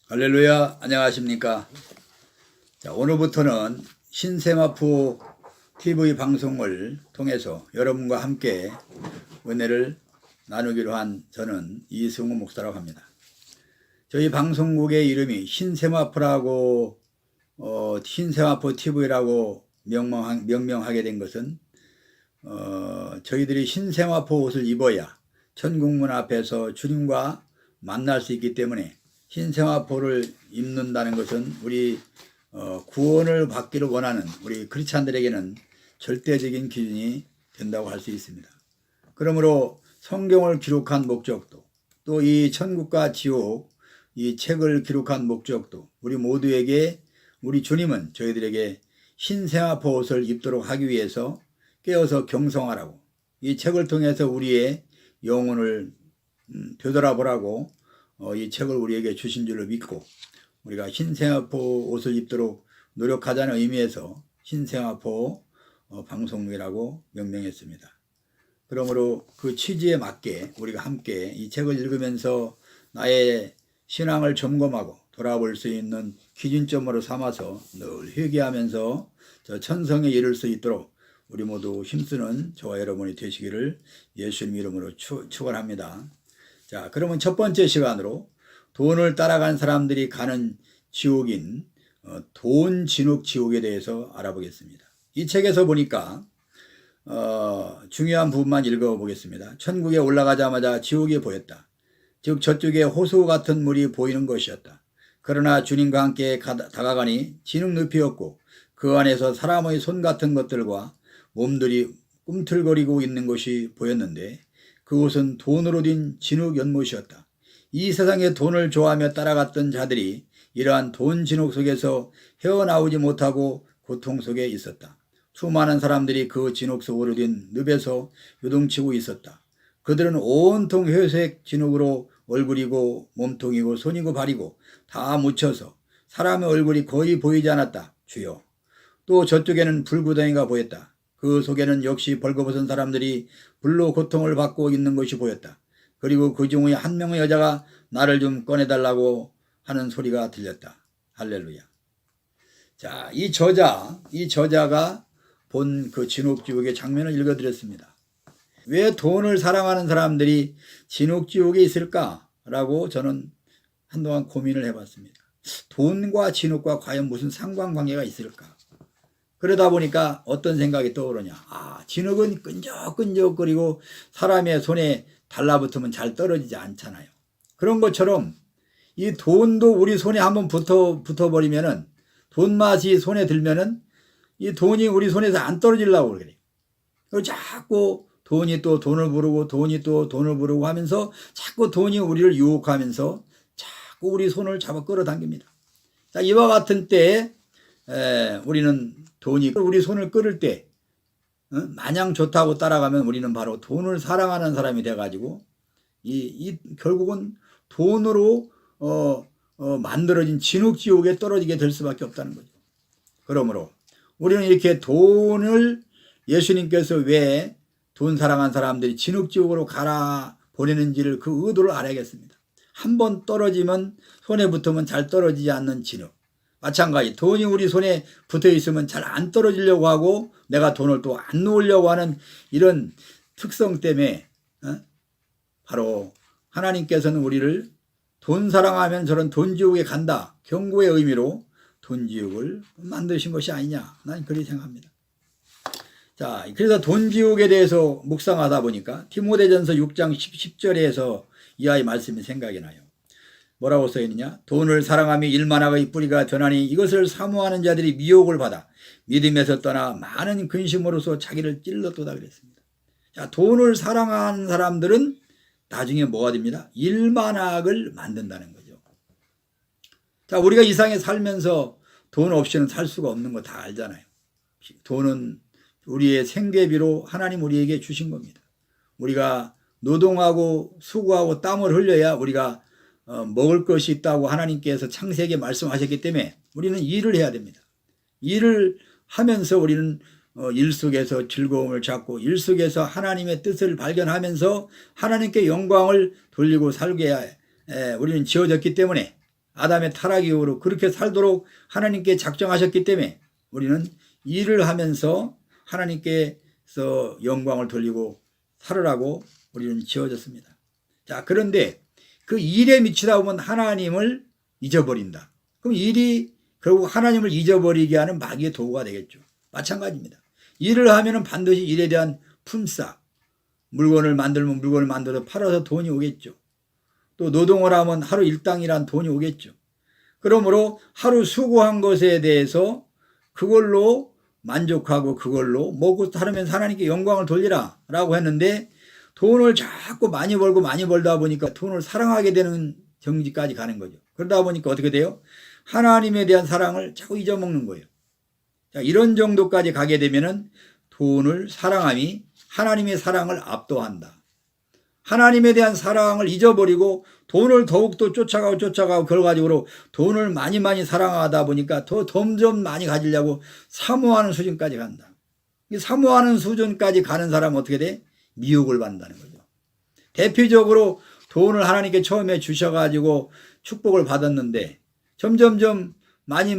할렐루야, 안녕하십니까. 자, 오늘부터는 신세마포 TV 방송을 통해서 여러분과 함께 은혜를 나누기로 한 저는 이승우 목사라고 합니다. 저희 방송국의 이름이 신세마포라고 신세마포 TV라고 명명하게 된 것은 저희들이 신세마포 옷을 입어야 천국문 앞에서 주님과 만날 수 있기 때문에 신세마포를 입는다는 것은 우리 구원을 받기를 원하는 우리 크리스찬들에게는 절대적인 기준이 된다고 할 수 있습니다. 그러므로 성경을 기록한 목적도, 또 이 천국과 지옥 이 책을 기록한 목적도, 우리 모두에게 우리 주님은 저희들에게 신세마포 옷을 입도록 하기 위해서 깨어서 경성하라고, 이 책을 통해서 우리의 영혼을 되돌아보라고 이 책을 우리에게 주신 줄로 믿고 우리가 신세마포 옷을 입도록 노력하자는 의미에서 신세마포 방송국이라고 명명했습니다. 그러므로 그 취지에 맞게 우리가 함께 이 책을 읽으면서 나의 신앙을 점검하고 돌아볼 수 있는 기준점으로 삼아서 늘 회개하면서 저 천성에 이를 수 있도록 우리 모두 힘쓰는 저와 여러분이 되시기를 예수님 이름으로 축원합니다. 자, 그러면 첫 번째 시간으로 돈을 따라간 사람들이 가는 지옥인 돈 진흙 지옥에 대해서 알아보겠습니다. 이 책에서 보니까 중요한 부분만 읽어보겠습니다. 천국에 올라가자마자 지옥이 보였다. 즉 저쪽에 호수 같은 물이 보이는 것이었다. 그러나 주님과 함께 다가가니 진흙 늪이었고 그 안에서 사람의 손 같은 것들과 몸들이 꿈틀거리고 있는 것이 보였는데 그곳은 돈으로 된 진흙 연못이었다. 이 세상에 돈을 좋아하며 따라갔던 자들이 이러한 돈 진흙 속에서 헤어나오지 못하고 고통 속에 있었다. 수많은 사람들이 그 진흙 속으로 된 늪에서 요동치고 있었다. 그들은 온통 회색 진흙으로 얼굴이고 몸통이고 손이고 발이고 다 묻혀서 사람의 얼굴이 거의 보이지 않았다. 주여. 또 저쪽에는 불구덩이가 보였다. 그 속에는 역시 벌거벗은 사람들이 불로 고통을 받고 있는 것이 보였다. 그리고 그 중에 한 명의 여자가 나를 좀 꺼내달라고 하는 소리가 들렸다. 할렐루야. 자, 이 저자가 본 그 진흙지옥의 장면을 읽어드렸습니다. 왜 돈을 사랑하는 사람들이 진흙지옥에 있을까라고 저는 한동안 고민을 해봤습니다. 돈과 진흙과 과연 무슨 상관관계가 있을까? 그러다 보니까 어떤 생각이 떠오르냐. 진흙은 끈적끈적거리고 사람의 손에 달라붙으면 잘 떨어지지 않잖아요. 그런 것처럼 이 돈도 우리 손에 한번 붙어버리면은 돈 맛이 손에 들면은 이 돈이 우리 손에서 안 떨어지려고 그래요. 그리고 자꾸 돈이 또 돈을 부르고 돈이 또 돈을 부르고 하면서 자꾸 돈이 우리를 유혹하면서 자꾸 우리 손을 잡아 끌어당깁니다. 자, 이와 같은 때에 우리는 돈이 우리 손을 끌을 때 마냥 좋다고 따라가면 우리는 바로 돈을 사랑하는 사람이 돼가지고 결국은 돈으로 만들어진 진흙지옥에 떨어지게 될 수밖에 없다는 거죠. 그러므로 우리는 이렇게 돈을 예수님께서 왜 돈 사랑한 사람들이 진흙지옥으로 가라 보내는지를 그 의도를 알아야겠습니다. 한번 떨어지면 손에 붙으면 잘 떨어지지 않는 진흙. 마찬가지 돈이 우리 손에 붙어 있으면 잘 안 떨어지려고 하고 내가 돈을 또 안 놓으려고 하는 이런 특성 때문에 바로 하나님께서는 우리를 돈 사랑하면 저런 돈지옥에 간다 경고의 의미로 돈지옥을 만드신 것이 아니냐, 난 그렇게 생각합니다. 자, 그래서 돈지옥에 대해서 묵상하다 보니까 디모데전서 6장 10절에서 이 아이 말씀이 생각이 나요. 뭐라고 써있느냐? 돈을 사랑하며 일만하의 뿌리가 되나니 이것을 사모하는 자들이 미혹을 받아 믿음에서 떠나 많은 근심으로서 자기를 찔렀도다 그랬습니다. 자, 돈을 사랑하는 사람들은 나중에 뭐가 됩니다? 일만학을 만든다는 거죠. 자, 우리가 이 세상에 살면서 돈 없이는 살 수가 없는 거 다 알잖아요. 돈은 우리의 생계비로 하나님 우리에게 주신 겁니다. 우리가 노동하고 수고하고 땀을 흘려야 우리가 먹을 것이 있다고 하나님께서 창세기에 말씀하셨기 때문에 우리는 일을 해야 됩니다. 일을 하면서 우리는 일 속에서 즐거움을 찾고 일 속에서 하나님의 뜻을 발견하면서 하나님께 영광을 돌리고 살게 우리는 지어졌기 때문에, 아담의 타락 이후로 그렇게 살도록 하나님께 작정하셨기 때문에 우리는 일을 하면서 하나님께서 영광을 돌리고 살으라고 우리는 지어졌습니다. 자, 그런데 그 일에 미치다 보면 하나님을 잊어버린다. 그럼 일이 결국 하나님을 잊어버리게 하는 마귀의 도구가 되겠죠. 마찬가지입니다. 일을 하면은 반드시 일에 대한 품삯, 물건을 만들면 물건을 만들어서 팔아서 돈이 오겠죠. 또 노동을 하면 하루 일당이란 돈이 오겠죠. 그러므로 하루 수고한 것에 대해서 그걸로 만족하고 그걸로 먹고 살면서 하나님께 영광을 돌리라 라고 했는데, 돈을 자꾸 많이 벌고 많이 벌다 보니까 돈을 사랑하게 되는 정지까지 가는 거죠. 그러다 보니까 어떻게 돼요? 하나님에 대한 사랑을 자꾸 잊어먹는 거예요. 자, 이런 정도까지 가게 되면은 돈을 사랑함이 하나님의 사랑을 압도한다. 하나님에 대한 사랑을 잊어버리고 돈을 더욱더 쫓아가고 결과적으로 돈을 많이 사랑하다 보니까 더 점점 많이 가지려고 사모하는 수준까지 간다. 이 사모하는 수준까지 가는 사람은 어떻게 돼? 미혹을 받는다는 거죠. 대표적으로 돈을 하나님께 처음에 주셔가지고 축복을 받았는데 점점점 많이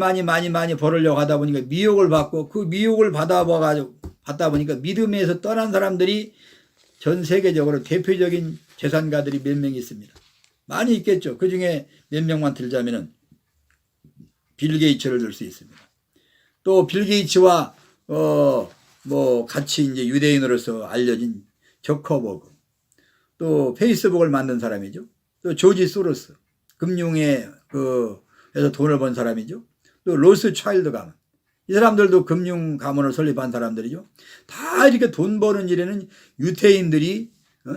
벌으려고 하다 보니까 미혹을 받고, 그 미혹을 받다 보니까 믿음에서 떠난 사람들이 전 세계적으로 대표적인 재산가들이 몇 명 있습니다. 많이 있겠죠. 그 중에 몇 명만 들자면은 빌 게이츠를 들 수 있습니다. 또 빌 게이츠와 같이 이제 유대인으로서 알려진 저커버그, 또 페이스북을 만든 사람이죠. 또 조지 소로스, 금융에 에서 돈을 번 사람이죠. 또 로스 차일드 가문, 이 사람들도 금융 가문을 설립한 사람들이죠. 다 이렇게 돈 버는 일에는 유태인들이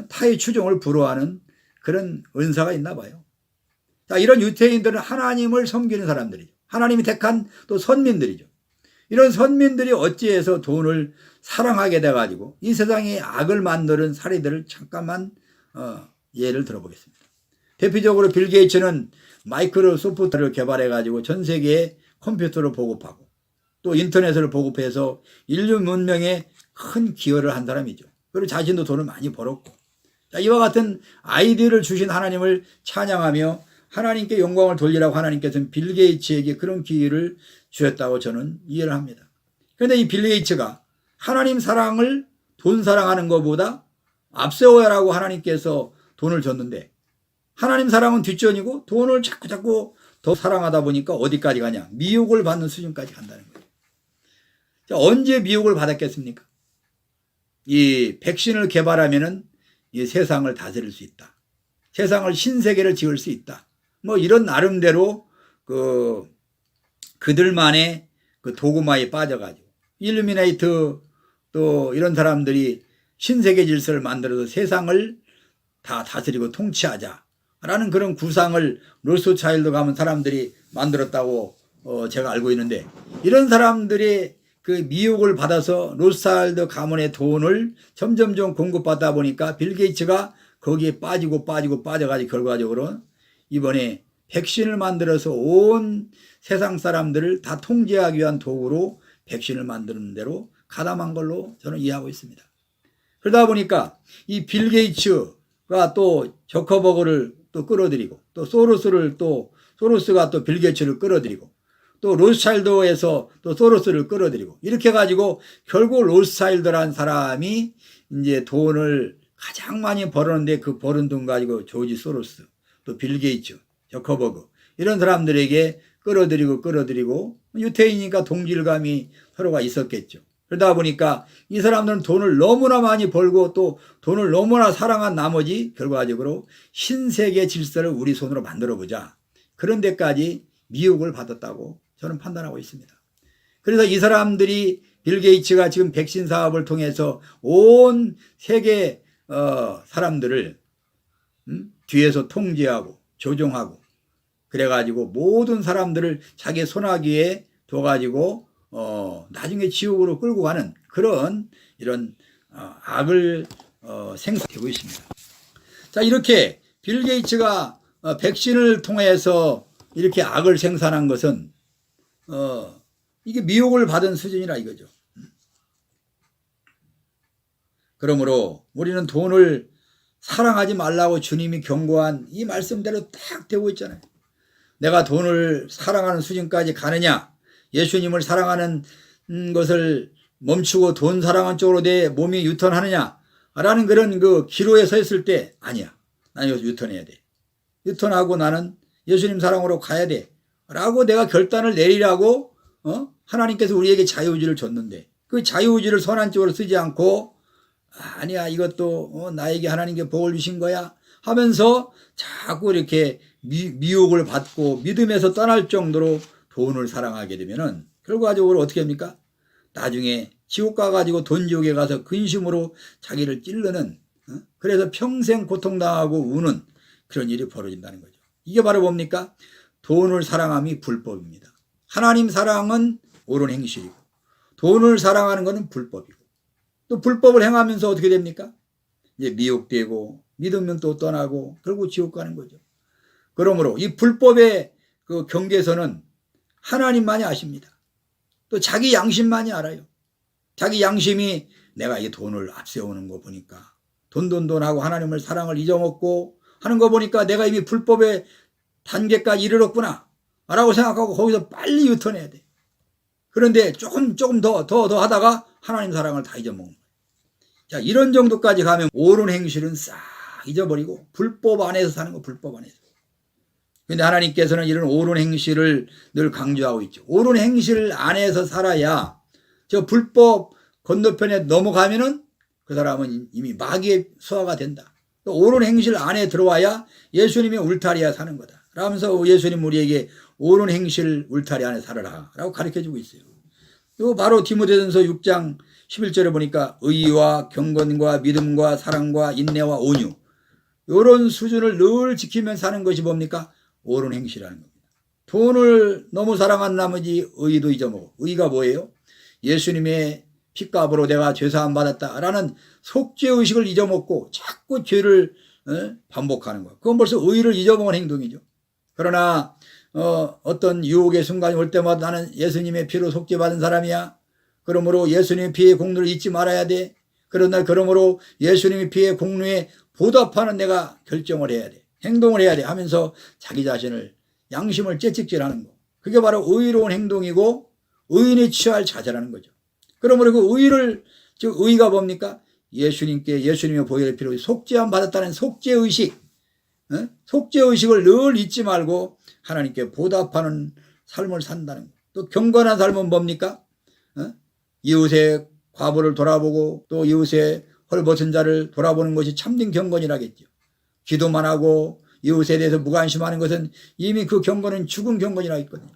타의 추종을 불허하는 그런 은사가 있나 봐요. 자, 이런 유태인들은 하나님을 섬기는 사람들이죠. 하나님이 택한 또 선민들이죠. 이런 선민들이 어찌해서 돈을 사랑하게 돼가지고 이 세상에 악을 만드는 사례들을 잠깐만 예를 들어보겠습니다. 대표적으로 빌 게이츠는 마이크로소프트를 개발해가지고 전 세계에 컴퓨터를 보급하고 또 인터넷을 보급해서 인류 문명에 큰 기여를 한 사람이죠. 그리고 자신도 돈을 많이 벌었고, 자, 이와 같은 아이디어를 주신 하나님을 찬양하며 하나님께 영광을 돌리라고 하나님께서는 빌 게이츠에게 그런 기회를 주셨다고 저는 이해를 합니다. 그런데 이 빌 게이츠가 하나님 사랑을 돈 사랑하는 것보다 앞세워라고 하나님께서 돈을 줬는데, 하나님 사랑은 뒷전이고 돈을 자꾸 더 사랑하다 보니까 어디까지 가냐? 미혹을 받는 수준까지 간다는 거예요. 자, 언제 미혹을 받았겠습니까? 이 백신을 개발하면은 이 세상을 다스릴 수 있다. 세상을 신세계를 지을 수 있다. 뭐 이런 나름대로 그들만의 그 도구마에 빠져가지고 일루미네이트 또 이런 사람들이 신세계 질서를 만들어서 세상을 다 다스리고 통치하자라는 그런 구상을 로스차일드 가문 사람들이 만들었다고 제가 알고 있는데, 이런 사람들이 그 미혹을 받아서 로스차일드 가문의 돈을 점점점 공급받다 보니까 빌 게이츠가 거기에 빠져가지고 결과적으로 이번에 백신을 만들어서 온 세상 사람들을 다 통제하기 위한 도구로 백신을 만드는 대로 가담한 걸로 저는 이해하고 있습니다. 그러다 보니까 이 빌 게이츠가 또 저커버그를 또 끌어들이고, 또 소로스가 또 빌 게이츠를 끌어들이고, 또 로스차일드에서 또 소로스를 끌어들이고, 이렇게 해가지고 결국 로스차일드라는 사람이 이제 돈을 가장 많이 벌었는데 그 버는 돈 가지고 조지 소로스, 또 빌 게이츠, 저커버그 이런 사람들에게 끌어들이고 유태인이니까 동질감이 서로가 있었겠죠. 그러다 보니까 이 사람들은 돈을 너무나 많이 벌고 또 돈을 너무나 사랑한 나머지 결과적으로 신세계 질서를 우리 손으로 만들어보자, 그런 데까지 미혹을 받았다고 저는 판단하고 있습니다. 그래서 이 사람들이 빌 게이츠가 지금 백신 사업을 통해서 온 세계 사람들을 뒤에서 통제하고 조종하고 그래가지고 모든 사람들을 자기 손아귀에 둬가지고 나중에 지옥으로 끌고 가는 그런 이런 악을 생산되고 있습니다. 자, 이렇게 빌 게이츠가 백신을 통해서 이렇게 악을 생산한 것은 이게 미혹을 받은 수준이라 이거죠. 그러므로 우리는 돈을 사랑하지 말라고 주님이 경고한 이 말씀대로 딱 되고 있잖아요. 내가 돈을 사랑하는 수준까지 가느냐, 예수님을 사랑하는 것을 멈추고 돈 사랑하는 쪽으로 내 몸이 유턴하느냐 라는 그런 그 기로에 서 있을 때 아니야, 난 여기서 유턴해야 돼, 유턴하고 나는 예수님 사랑으로 가야 돼 라고 내가 결단을 내리라고 하나님께서 우리에게 자유의지를 줬는데, 그 자유의지를 선한 쪽으로 쓰지 않고 아니야, 이것도 나에게 하나님께 복을 주신 거야 하면서 자꾸 이렇게 미혹을 받고 믿음에서 떠날 정도로 돈을 사랑하게 되면은 결과적으로 어떻게 합니까? 나중에 지옥 가가지고 돈 지옥에 가서 근심으로 자기를 찌르는, 그래서 평생 고통당하고 우는 그런 일이 벌어진다는 거죠. 이게 바로 뭡니까? 돈을 사랑함이 불법입니다. 하나님 사랑은 옳은 행실이고 돈을 사랑하는 것은 불법이고, 또 불법을 행하면서 어떻게 됩니까? 이제 미혹되고 믿으면 또 떠나고 결국 지옥 가는 거죠. 그러므로 이 불법의 그 경계선은 하나님만이 아십니다. 또 자기 양심만이 알아요. 자기 양심이 내가 이 돈을 앞세우는 거 보니까 돈하고 하나님을 사랑을 잊어먹고 하는 거 보니까 내가 이미 불법의 단계까지 이르렀구나 라고 생각하고 거기서 빨리 유턴해야 돼. 그런데 조금 더 하다가 하나님 사랑을 다 잊어먹는 거예요. 자, 이런 정도까지 가면 옳은 행실은 싹 잊어버리고 불법 안에서 사는 거, 불법 안에서. 근데 하나님께서는 이런 옳은 행실을 늘 강조하고 있죠. 옳은 행실 안에서 살아야, 저 불법 건너편에 넘어가면은 그 사람은 이미 마귀의 수하가 된다. 또 옳은 행실 안에 들어와야 예수님의 울타리에 사는 거다 라면서 예수님 우리에게 옳은 행실 울타리 안에 살아라 라고 가르쳐주고 있어요. 또 바로 디모데전서 6장 11절에 보니까 의와 경건과 믿음과 사랑과 인내와 온유, 이런 수준을 늘 지키면 사는 것이 뭡니까? 옳은 행실이라는 겁니다. 돈을 너무 사랑한 나머지 의도 잊어먹어. 의가 뭐예요? 예수님의 핏값으로 내가 죄사함 받았다라는 속죄의식을 잊어먹고 자꾸 죄를 반복하는 거, 그건 벌써 의를 잊어먹은 행동이죠. 그러나 어떤 유혹의 순간이 올 때마다 나는 예수님의 피로 속죄받은 사람이야, 그러므로 예수님의 피의 공로를 잊지 말아야 돼, 그러므로 예수님의 피의 공로에 보답하는 내가 결정을 해야 돼, 행동을 해야 돼 하면서 자기 자신을, 양심을 채찍질하는 거, 그게 바로 의로운 행동이고 의인이 취할 자세라는 거죠. 그러므로 그 의를, 즉 의가 뭡니까? 예수님의 보혈의 피로 속죄함 받았다는 속죄의식, 속죄의식을 늘 잊지 말고 하나님께 보답하는 삶을 산다는 거. 또 경건한 삶은 뭡니까? 이웃의 과부를 돌아보고 또 이웃의 헐벗은 자를 돌아보는 것이 참된 경건이라겠죠. 기도만 하고 이웃에 대해서 무관심하는 것은 이미 그 경건은 죽은 경건이라 했거든요.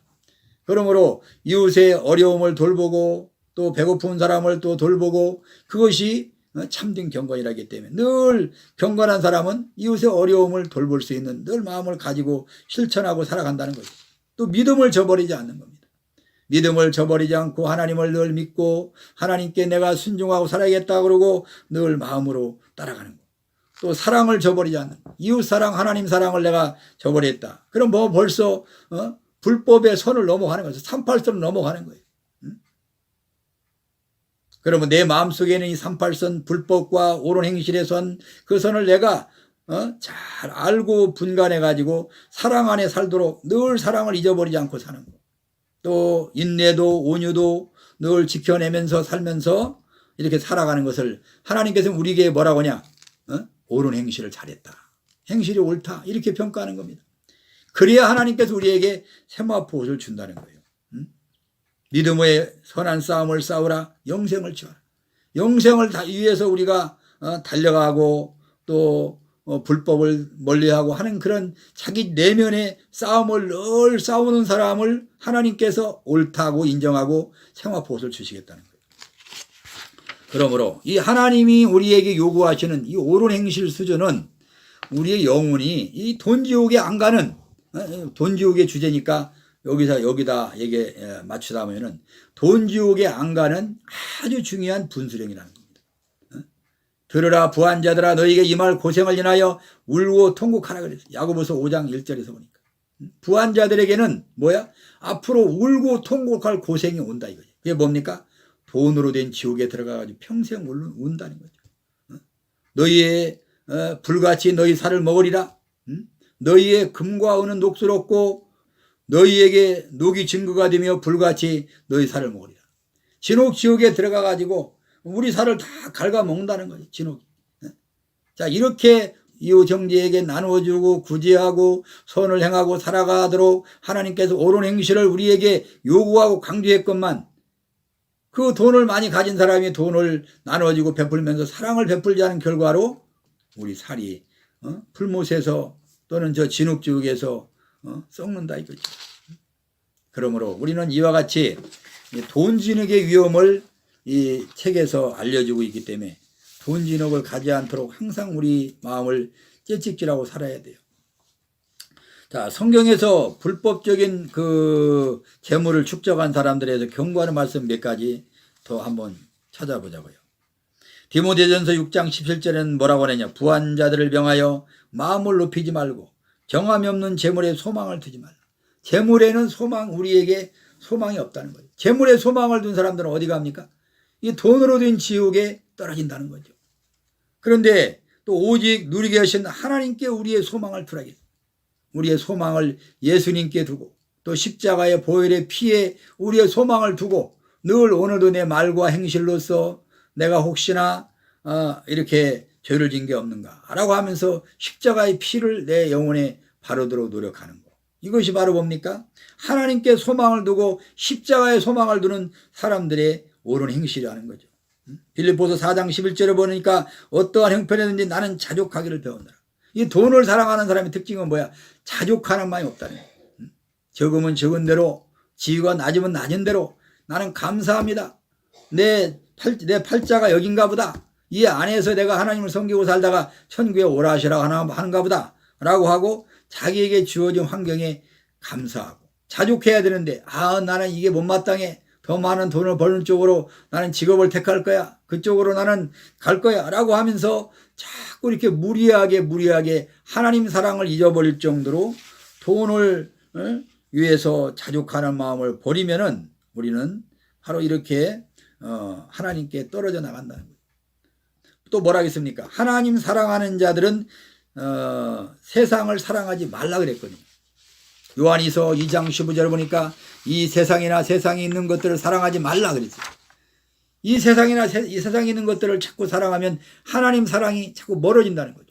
그러므로 이웃의 어려움을 돌보고 또 배고픈 사람을 또 돌보고, 그것이 참된 경건이라기 때문에 늘 경건한 사람은 이웃의 어려움을 돌볼 수 있는 늘 마음을 가지고 실천하고 살아간다는 거죠. 또 믿음을 저버리지 않는 겁니다. 믿음을 저버리지 않고 하나님을 늘 믿고 하나님께 내가 순종하고 살아야겠다 그러고 늘 마음으로 따라가는 거. 또 사랑을 저버리지 않는 거. 이웃 사랑, 하나님 사랑을 내가 저버렸다. 그럼 뭐 벌써 불법의 선을 넘어가는 거죠. 38선을 넘어가는 거예요. 그러면 내 마음속에는 이 38선 불법과 옳은 행실의 선, 그 선을 내가 잘 알고 분간해 가지고 사랑 안에 살도록 늘 사랑을 잊어버리지 않고 사는 거. 또 인내도 온유도 늘 지켜내면서 살면서 이렇게 살아가는 것을 하나님께서는 우리에게 뭐라고 하냐? 옳은 행실을 잘했다, 행실이 옳다, 이렇게 평가하는 겁니다. 그래야 하나님께서 우리에게 세마포옷을 준다는 거예요. 믿음의 선한 싸움을 싸우라, 영생을 취하라. 영생을 위해서 우리가 달려가고 또 불법을 멀리하고 하는 그런 자기 내면의 싸움을 늘 싸우는 사람을 하나님께서 옳다고 인정하고 생화포옷을 주시겠다는 거예요. 그러므로 이 하나님이 우리에게 요구하시는 이 옳은 행실 수준은 우리의 영혼이 이 돈지옥에 안 가는, 돈지옥의 주제니까 여기다 얘기 맞추다 보면은 돈지옥에 안 가는 아주 중요한 분수령이라는 겁니다. 들으라 부한자들아, 너희에게 임할 고생을 인하여 울고 통곡하라 그랬어요. 야고보서 5장 1절에서 보니까 부한자들에게는 뭐야? 앞으로 울고 통곡할 고생이 온다 이거죠. 그게 뭡니까? 돈으로 된 지옥에 들어가가지고 평생 운다는 거죠. 너희의 불같이 너희 살을 먹으리라. 너희의 금과 은은 녹슬었고 너희에게 녹이 증거가 되며 불같이 너희 살을 먹으리라. 진옥 지옥에 들어가 가지고 우리 살을 다 갉아먹는다는 거죠. 진옥. 자, 이렇게 이웃 형제에게 나누어주고 구제하고 선을 행하고 살아가도록 하나님께서 옳은 행실을 우리에게 요구하고 강조했건만, 그 돈을 많이 가진 사람이 돈을 나눠주고 베풀면서 사랑을 베풀지 않은 결과로 우리 살이 풀못에서 또는 저 진흙지옥에서 썩는다 이거죠. 그러므로 우리는 이와 같이 돈 진흙의 위험을 이 책에서 알려주고 있기 때문에 돈 진흙을 가지 않도록 항상 우리 마음을 채찍질하고 살아야 돼요. 자, 성경에서 불법적인 그 재물을 축적한 사람들에서 경고하는 말씀 몇 가지 더 한번 찾아보자고요. 디모데전서 6장 17절에는 뭐라고 하느냐. 부한 자들을 명하여 마음을 높이지 말고 정함이 없는 재물에 소망을 두지 말라. 재물에는 우리에게 소망이 없다는 거예요. 재물에 소망을 둔 사람들은 어디 갑니까? 이 돈으로 된 지옥에 떨어진다는 거죠. 그런데 또 오직 누리게 하신 하나님께 우리의 소망을 두라고 했어요. 우리의 소망을 예수님께 두고 또 십자가의 보혈의 피에 우리의 소망을 두고 늘 오늘도 내 말과 행실로서 내가 혹시나 이렇게 죄를 진 게 없는가 라고 하면서 십자가의 피를 내 영혼에 바르도록 노력하는 거. 이것이 바로 뭡니까? 하나님께 소망을 두고 십자가에 소망을 두는 사람들의 옳은 행실이라는 거죠. 빌립보서 4장 11절에 보니까 어떠한 형편이든지 나는 자족하기를 배운다. 이 돈을 사랑하는 사람의 특징은 뭐야? 자족하는 마음이 없다는 거예요. 적으면 적은 대로, 지위가 낮으면 낮은 대로 나는 감사합니다. 내 팔자가 여긴가 보다. 이 안에서 내가 하나님을 섬기고 살다가 천국에 오라 하시라고 하는가 보다 라고 하고 자기에게 주어진 환경에 감사하고 자족해야 되는데, 나는 이게 못마땅해. 더 많은 돈을 버는 쪽으로 나는 직업을 택할 거야. 그쪽으로 나는 갈 거야 라고 하면서 자꾸 이렇게 무리하게 하나님 사랑을 잊어버릴 정도로 돈을 위해서 자족하는 마음을 버리면은 우리는 바로 이렇게 하나님께 떨어져 나간다는 거예요. 또 뭐라 하겠습니까? 하나님 사랑하는 자들은 세상을 사랑하지 말라 그랬거든요. 요한이서 2장 15절 보니까 이 세상이나 세상에 있는 것들을 사랑하지 말라 그랬어요. 이 세상에 있는 것들을 자꾸 사랑하면 하나님 사랑이 자꾸 멀어진다는 거죠.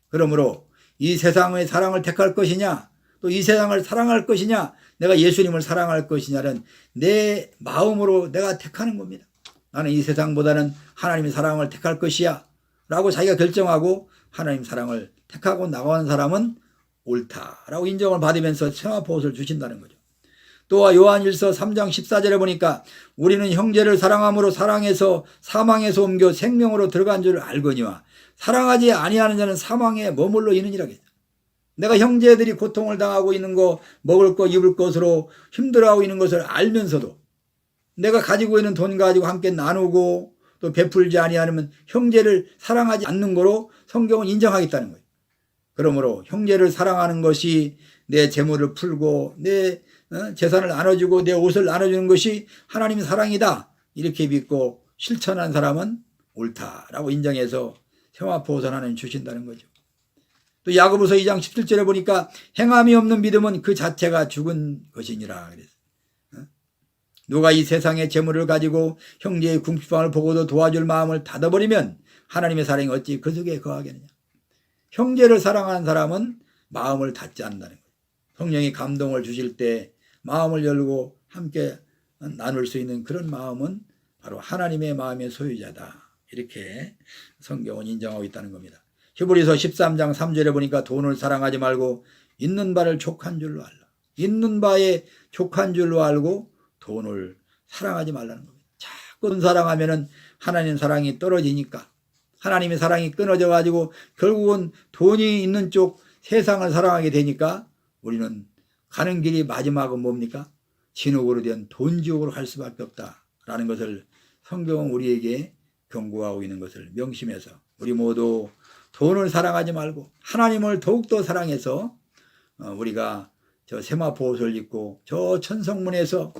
그러므로 이 세상의 사랑을 택할 것이냐, 또 이 세상을 사랑할 것이냐, 내가 예수님을 사랑할 것이냐는 내 마음으로 내가 택하는 겁니다. 나는 이 세상보다는 하나님의 사랑을 택할 것이야 라고 자기가 결정하고 하나님 사랑을 택하고 나가는 사람은 옳다라고 인정을 받으면서 세마포옷을 주신다는 거죠. 또 요한일서 3장 14절에 보니까 우리는 형제를 사랑함으로 사랑해서 사망에서 옮겨 생명으로 들어간 줄 알거니와 사랑하지 아니하는 자는 사망에 머물러 있느니라 했죠. 내가 형제들이 고통을 당하고 있는 거, 먹을 거 입을 것으로 힘들어하고 있는 것을 알면서도 내가 가지고 있는 돈 가지고 함께 나누고 또 베풀지 아니하면 형제를 사랑하지 않는 거로 성경은 인정하겠다는 거예요. 그러므로 형제를 사랑하는 것이 내 재물을 풀고 내 재산을 나눠주고 내 옷을 나눠주는 것이 하나님의 사랑이다 이렇게 믿고 실천한 사람은 옳다라고 인정해서 세마포옷을 하나님 주신다는 거죠. 또 야고보서 2장 17절에 보니까 행함이 없는 믿음은 그 자체가 죽은 것이니라 그랬어요. 누가 이 세상의 재물을 가지고 형제의 궁핍함을 보고도 도와줄 마음을 닫아버리면 하나님의 사랑이 어찌 그 속에 거하겠느냐. 형제를 사랑하는 사람은 마음을 닫지 않는다는 거예요. 성령이 감동을 주실 때 마음을 열고 함께 나눌 수 있는 그런 마음은 바로 하나님의 마음의 소유자다. 이렇게 성경은 인정하고 있다는 겁니다. 히브리서 13장 3절에 보니까 돈을 사랑하지 말고 있는 바를 족한 줄로 알라. 있는 바에 족한 줄로 알고 돈을 사랑하지 말라는 겁니다. 자꾸 돈 사랑하면은 하나님 사랑이 떨어지니까 하나님의 사랑이 끊어져 가지고 결국은 돈이 있는 쪽 세상을 사랑하게 되니까 우리는 가는 길이 마지막은 뭡니까? 진옥으로 된 돈지옥으로 갈 수밖에 없다라는 것을 성경은 우리에게 경고하고 있는 것을 명심해서 우리 모두 돈을 사랑하지 말고 하나님을 더욱더 사랑해서 우리가 저 세마포옷을 입고 저 천성문에서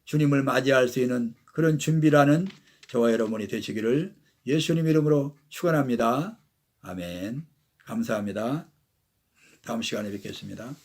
주님을 맞이할 수 있는 그런 준비라는 저와 여러분이 되시기를 예수님 이름으로 축원합니다. 아멘. 감사합니다. 다음 시간에 뵙겠습니다.